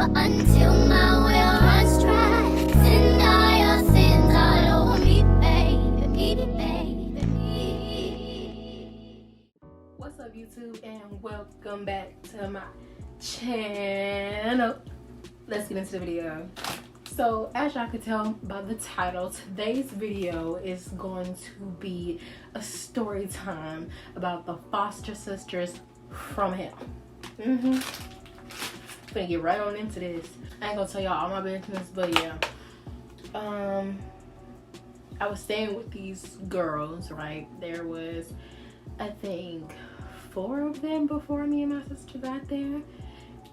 But until my will runs dry, send all your sins all over me, baby, What's up, YouTube, and welcome back to my channel. Let's get into the video. So, as y'all could tell by the title, today's video is going to be a story time about the foster sisters from hell. Gonna get right on into this. I ain't gonna tell y'all all my business, but yeah. I was staying with these girls, right? There was, I think, 4 of them before me and my sister got there,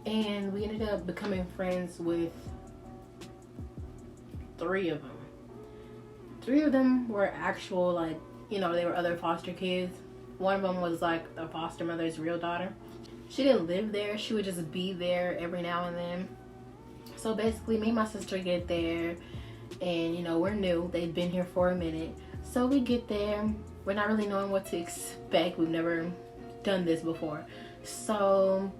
and we ended up becoming friends with 3 of them. 3 of them were actual, like, you know, they were other foster kids. One of them was like the foster mother's real daughter. She didn't live there, she would just be there every now and then. So basically, me and my sister get there, and you know, we're new, they've been here for a minute. So we get there, we're not really knowing what to expect, we've never done this before. So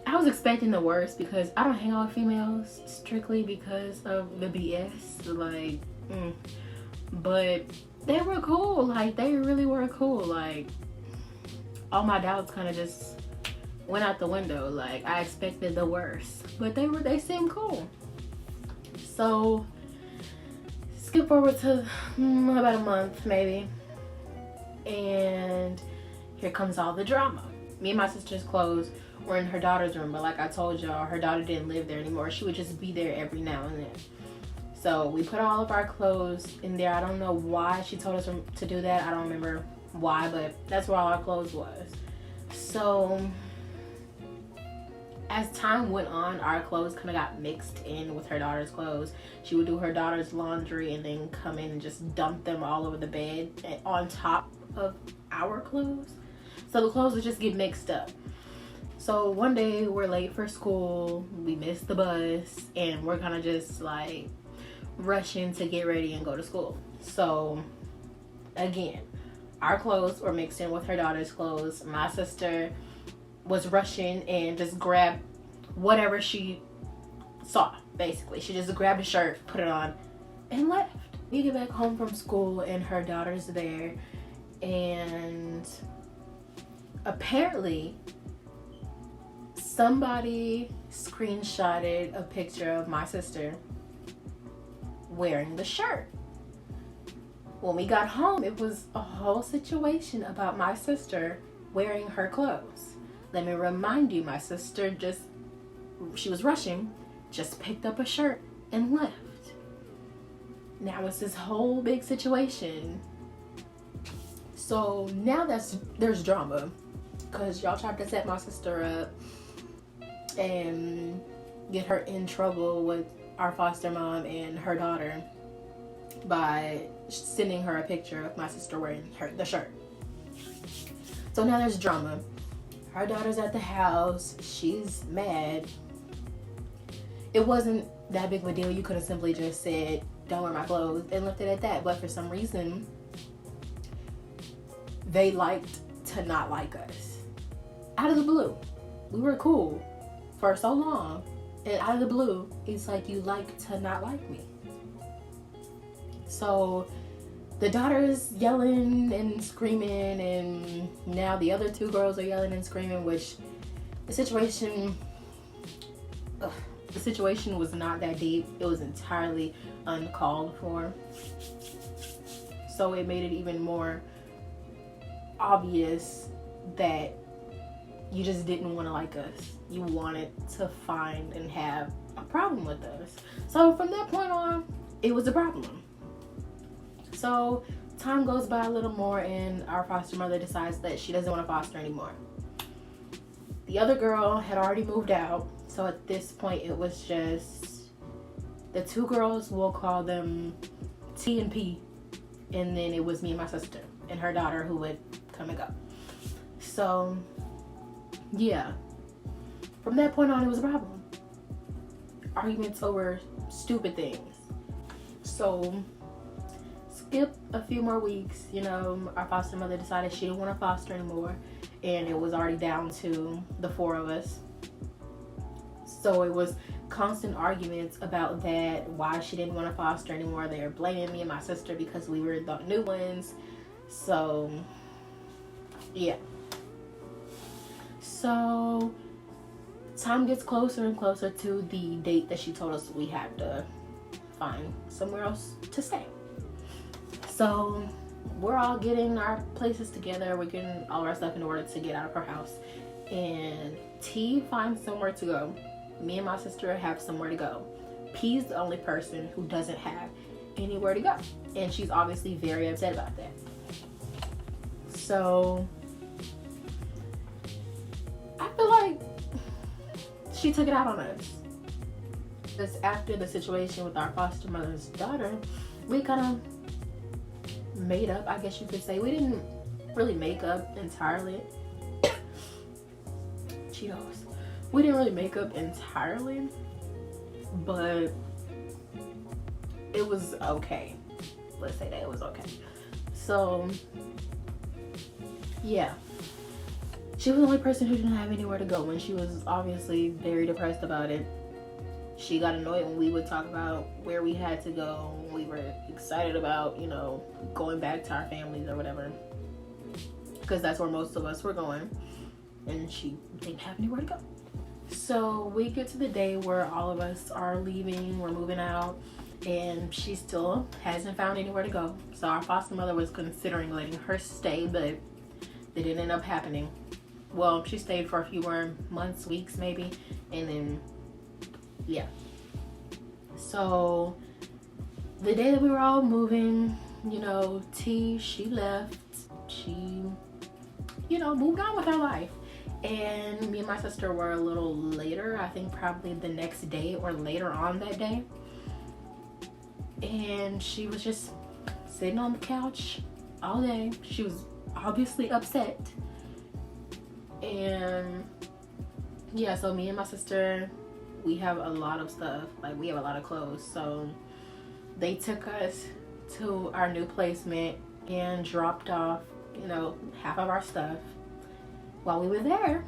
I was expecting the worst because I don't hang out with females strictly because of the BS, like, but they were cool, like, they really were cool. Like, all my doubts kind of just went out the window. Like, I expected the worst, but they seemed cool. So skip forward to about a month maybe, and here comes all the drama. Me and my sister's clothes were in her daughter's room, but like I told y'all, her daughter didn't live there anymore. She would just be there every now and then. So we put all of our clothes in there. I don't know why she told us to do that. I don't remember why, but that's where all our clothes was. So as time went on, our clothes kind of got mixed in with her daughter's clothes. She would do her daughter's laundry and then come in and just dump them all over the bed on top of our clothes. So the clothes would just get mixed up. So one day we're late for school, we missed the bus, and we're kind of just like rushing to get ready and go to school. So again, our clothes were mixed in with her daughter's clothes. My sister was rushing and just grabbed whatever she saw, basically. She just grabbed a shirt, put it on, and left. We get back home from school and her daughter's there, and apparently somebody screenshotted a picture of my sister wearing the shirt. When we got home, it was a whole situation about my sister wearing her clothes. Let me remind you, my sister she was rushing, just picked up a shirt and left. Now it's this whole big situation. So now there's drama, because y'all tried to set my sister up and get her in trouble with our foster mom and her daughter by sending her a picture of my sister wearing the shirt. So now there's drama. Her daughter's at the house, she's mad. It wasn't that big of a deal. You could have simply just said, don't wear my clothes, and left it at that. But for some reason, they liked to not like us. Out of the blue. We were cool for so long, and out of the blue, it's like you like to not like me. So the daughter is yelling and screaming, and now the other 2 girls are yelling and screaming, which the situation was not that deep. It was entirely uncalled for. So it made it even more obvious that you just didn't want to like us. You wanted to find and have a problem with us. So from that point on, it was a problem. So time goes by a little more, and our foster mother decides that she doesn't want to foster anymore. The other girl had already moved out, so at this point it was just the 2 girls, we'll call them T and P, and then it was me and my sister and her daughter who would come and go. So yeah, from that point on, it was a problem. Arguments over stupid things. So skip a few more weeks, you know, our foster mother decided she didn't want to foster anymore, and it was already down to the 4 of us. So it was constant arguments about that, why she didn't want to foster anymore. They were blaming me and my sister because we were the new ones. So yeah. So time gets closer and closer to the date that she told us we had to find somewhere else to stay. So we're all getting our places together. We're getting all our stuff in order to get out of her house. And T finds somewhere to go. Me and my sister have somewhere to go. P's the only person who doesn't have anywhere to go. And she's obviously very upset about that. So I feel like she took it out on us. Because after the situation with our foster mother's daughter, we kind of made up, I guess you could say. We didn't really make up entirely. Cheetos. We didn't really make up entirely, but it was okay. Let's say that it was okay. So yeah, she was the only person who didn't have anywhere to go, and she was obviously very depressed about it. She got annoyed when we would talk about where we had to go. We were excited about, you know, going back to our families or whatever, because that's where most of us were going, and she didn't have anywhere to go. So we get to the day where all of us are leaving, we're moving out, and she still hasn't found anywhere to go. So our foster mother was considering letting her stay, but it didn't end up happening. Well, she stayed for a few more months, weeks maybe, and then yeah. So the day that we were all moving, you know, T, she left. She, you know, moved on with her life. And me and my sister were a little later, I think probably the next day or later on that day. And she was just sitting on the couch all day. She was obviously upset. And yeah, so me and my sister, we have a lot of stuff. Like, we have a lot of clothes. So they took us to our new placement and dropped off, you know, half of our stuff. While we were there,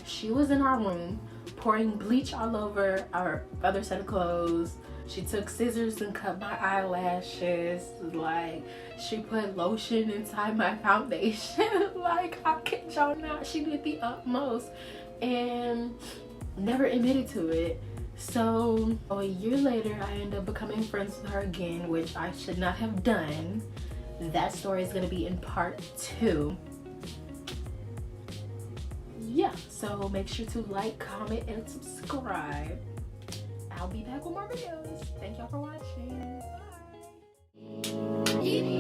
she was in our room pouring bleach all over our other set of clothes. She took scissors and cut my eyelashes. Like, she put lotion inside my foundation. Like, I kid y'all not, she did the utmost and never admitted to it. So a year later, I ended up becoming friends with her again, which I should not have done. That story is gonna be in part 2. Yeah, so make sure to like, comment, and subscribe. I'll be back with more videos. Thank y'all for watching. Bye.